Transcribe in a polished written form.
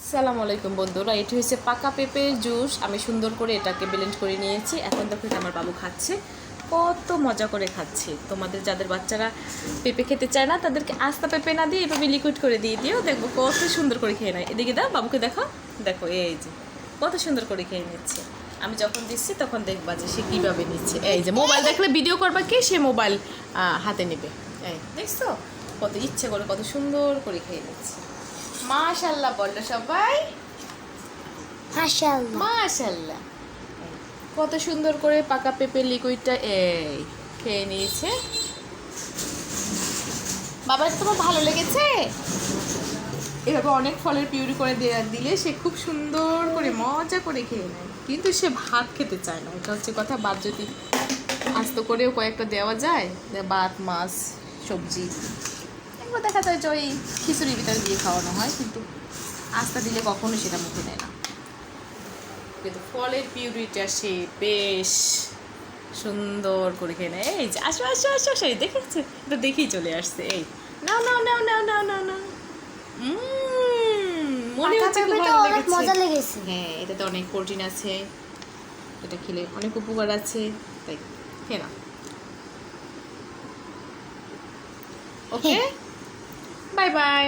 আসসালামু আলাইকুম বন্ধুরা, এটি হচ্ছে পাকা পেঁপের জুস। আমি সুন্দর করে এটাকে ব্লেন্ড করে নিয়েছি। এখন দেখো এটা আমার বাবু খাচ্ছে, কত মজা করে খাচ্ছে। তোমাদের যাদের বাচ্চারা পেঁপে খেতে চায় না তাদেরকে আস্তা পেঁপে না দিয়ে এভাবে লিকুইড করে দিয়ে দিও, দেখবো কত সুন্দর করে খেয়ে নেয়। এদিকে দাও বাবুকে, দেখো দেখো এই যে কত সুন্দর করে খেয়ে নিচ্ছে। আমি যখন দিচ্ছি তখন দেখবা যে সে কীভাবে নিচ্ছে। এই যে মোবাইল দেখলে ভিডিও করবা কি, সে মোবাইল হাতে নেবে। এই দেখছো কত ইচ্ছে করে কত সুন্দর করে খেয়ে নিচ্ছে। মাশাআল্লাহ বললো সবাই, মাশাআল্লাহ। মাশাআল্লাহ। কত সুন্দর করে পাকা পেঁপের লিকুইডটা এই খেয়ে নিয়েছে। বাবার তোমার ভালো লেগেছে? এভাবে অনেক ফলের পিউরি করে দিলে সে খুব সুন্দর করে মজা করে খেয়ে নেয়, কিন্তু সে ভাত খেতে চায় না। এটা হচ্ছে কথা। ভাত যদি আস্ত করেও কয়েকটা দেওয়া যায়, ভাত মাছ সবজি এগুলো দেখা যায় যে ওই খিচুড়ির ভিতরে দিয়ে খাওয়ানো হয়, কিন্তু আস্তা দিলে কখনো সেটা মুখে নেয় না। কিন্তু ফলের পিউরিটা সে বেশ সুন্দর করে খেয়ে নেয়। এই যে আসো আসো আসো, সেই দেখেছে, এটা দেখেই চলে আসছে। এই নাও নাও নাও নাও নাও নাও নাও। মনে হচ্ছে খুব ভালো অনেক মজা লেগেছে। লেগেছে। হ্যাঁ, এটাতে অনেক প্রোটিন আছে, এটা খেলে অনেক উপকার আছে, তাই খেয়ে না। ওকে, বাই বাই।